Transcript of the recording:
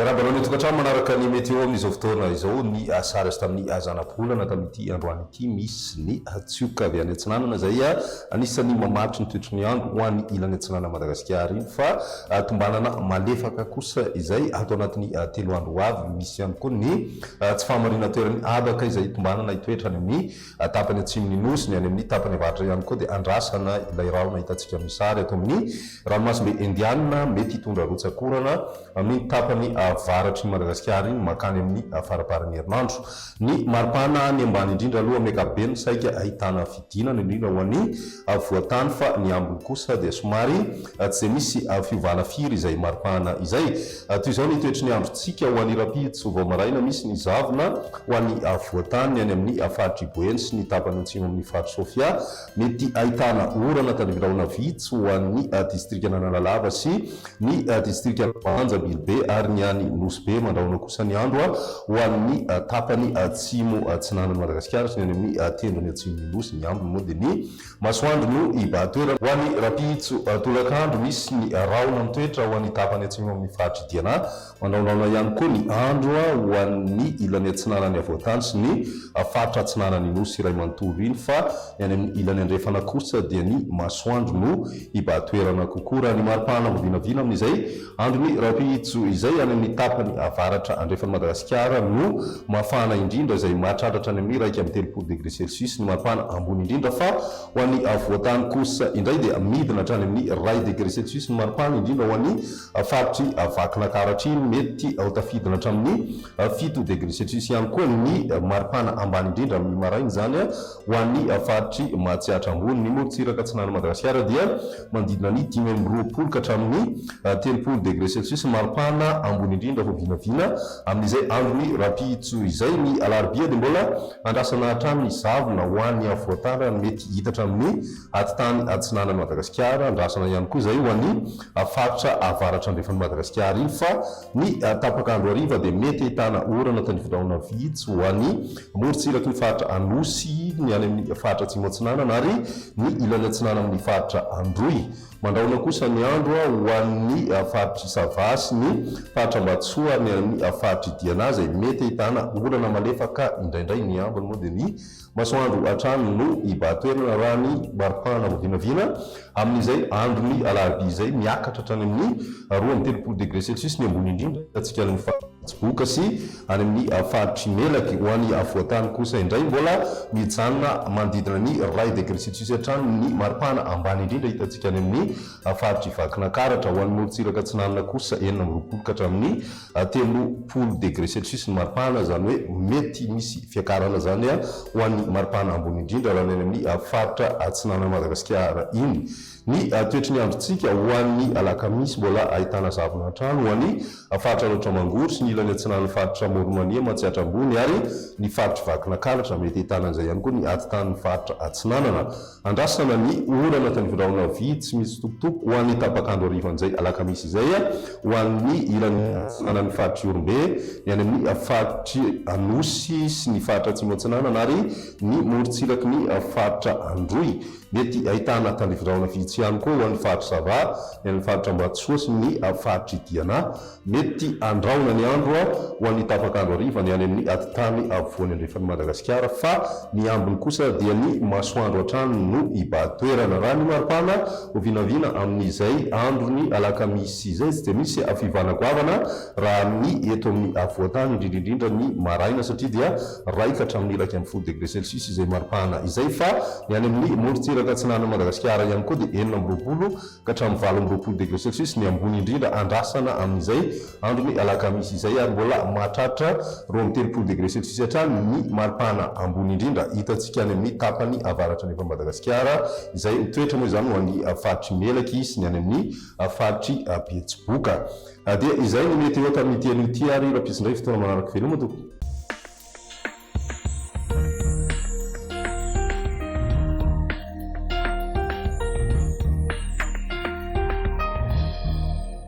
Iarabanao ny tokantrano manaraka ny météo amin'izao fotoana izao ny sary tamin'ny azanam-bolana tamin'ity androany ity misy ny tsioka avy any Antsinanana izay anisan'ny mamaritra ny toetr'ny andro ho an'ny ilany Antsinanana Madagasikara iny fa tombanana malefaka kosa izay ato anatin'ny telo andro avy misy ihany koa ny tsy fahamarina toerany abaka izay tombanana hitoetra any amin'ny tapany atsimon'ny nosy ny any amin'ny tapany avaratra ihany koa dia andrasana ilay rahona hitantsika amin'ny sary ato amin'ny ranomasimbe Indiana mety hitondra rotsakorana amin'ny tapany avaratry ny Madagasikara iny makany amin'ny faraparan'ny herinandro. Ny maripana ny ambany indrindra aloha amin'ny ankapobeny saika ahitana fidinana indrindra ho an'ny voatany fa ny ambiny kosa dia somary tsy misy fiovana firy izay maripana izay. Toy izao ny toetry ny androntsika ho an'ny rapitso vao maraina misy ny zavona ho an'ny voatany any amin'ny faritry Iboeny sy ny tapany atsimo amin'ny faritry Sofia mety ahitana orana tanivirahona vitsy ho an'ny distrikana Analalava sy ny distrikana Anjabilbe ary ny any Nosy be mandrahona kosa ny andro ho an'ny tapany atsimo atsinanan'ny Madagasikara sy ny any amin'ny tendrony atsimon'ny nosy ny ambiny moa dia ny masoandro no ibatoerana ho an'ny rapitso tolakandro misy ny rahona mitoetra ho an'ny tapany atsimo amin'ny faritry Diana mandrahondrahona ihany koa ny andro ho an'ny ilany atsinanany avoatany sy ny faritra atsinanany nosy iray manontolo iny fa ny any amin'ny ilany andrefana kosa dia ny masoandro no ibatoerana kokoa raha ny maripana vinavina amin'izay andro ny rapitso izay any amin'ny tapany avaratra andrefan'ny Madagasikara no mafana indrindra izay mahatratratra any amin'ny raika amin'ny telopolo degré celsius ny maripana ambony indrindra fa ho an'ny voatany kosa indray dia midina hatrany amin'ny ray degré celsius ny maripana indrindra ho an'ny faritry vakinankaratra iny mety ao tafidina hatramin'ny fito degré celsius ihany koa ny maripana ambany indrindra amin'ny maraina zany ho an'ny faritry mahatsiatra ambony ny morotsiraka atsinan'ny Madagasikara dia mandidina ny 5 ka hatramin'ny telopolo degré celsius maripana ambony indrindra ho vinavina amin'izay androny rapitso izay ny alarobia dia mbola andrasana hatramin'ny zavona ho an'ny voatany mety hitatra amin'ny atitany atsinanan'ny Madagasikara andrasana ihany koa izay ho an'ny faritra avaratra andrefan'ny Madagasikara iny fa ny tapakandro hariva dia mety ahitana orana tanivirahona vitsy ho an'ny morotsiraky ny faritra Anosy ny any amin'ny faritra atsimo atsinanana ary ny ilany atsinana amin'ny faritra Androy mandrahona kosa ny andro ho an'ny faritry Sava sy ny faritra Ambatsoa ny amin'ny faritry Diana izay mety ahitana orana malefaka indraindray ny ambiny moa dia ny masoandro hatrany no ibatoerana raha ny maripana vinavina amin'izay androny alarobia izay miakatra hatrany amin'ny 2 degré celsius ny ambony indrindra atsika ny Tsiboka sy any amin'ny faritry Melaky ho an'ny voatany kosa indray mbola mijanona mandidina ny ray degré celsius hatrany ny maripana ambany indrindra hitantsika any amin'ny faritry Vakinankaratra ho an'ny morotsiraka atsinanana kosa 20 ka hatramin'ny 30 degré celsius ny maripana zany hoe mety misy fiakarana zany ho an'ny maripana ambony indrindra raha ny amin'ny faritra atsinanana Madagasikara iny. Ny toetry ny androntsika ho an'ny alakamisy mbola ahitana zavona hatrany ho an'ny faritra Raotramangoro sy ny ilany atsinanan'ny faritra Morimania mahatsiatra ambony ary ny faritry Vakinankaratra mety ahitana an'izay ihany koa ny atitan'ny faritra atsinanana andrasana ny orana tanivirahona vitsy misy tokotoko ho an'ny tapakandro harivan'izay alakamisy izay ho an'ny ilany atsinanan'ny faritry Iorombe ny any amin'ny faritry Anosy sy ny faritra atsimo atsinanana ary ny morotsiraky ny faritra Androy mety ahitana tanivirahona vitsy ihany koa ho an'ny faritry Sava ny an'ny faritra Ambatsoa sy ny faritry Diana mety andraona ny andro ho an'ny tapakandro hariva ny any amin'ny atitany avoany andrefan'ny Madagasikara fa ny ambiny kosa dia ny masoandro hatrany no ibatoerana raha ny maripana ho vinavina amin'izay androny alakamisy izay tsy dia misy fivanagoavana raha ny eto amin'ny voatany indrindraindrindra ny maraina satria dia raika hatramin'ny 1 degré celsius izay maripana izay fa ny any amin'ny morotsiraka atsinanan'ny Madagasikara ihany koa dia 20 ka hatramin'ny 20 degré celsius ny ambony indrindra andrasana amin'izay androny alakamisy izay ary mbola mahatratra 30 degré celsius hatrany ny maripana ambony indrindra hitantsika any amin'ny tapany avaratra nefa Madagasikara izay mitoetra moa izany ho an'ny faritry Melaky sy ny any amin'ny faritry Betsiboka dia izay ny mety eo tamin'ny tian'ity ary raha pisindray fotoana manaraka veloma toko.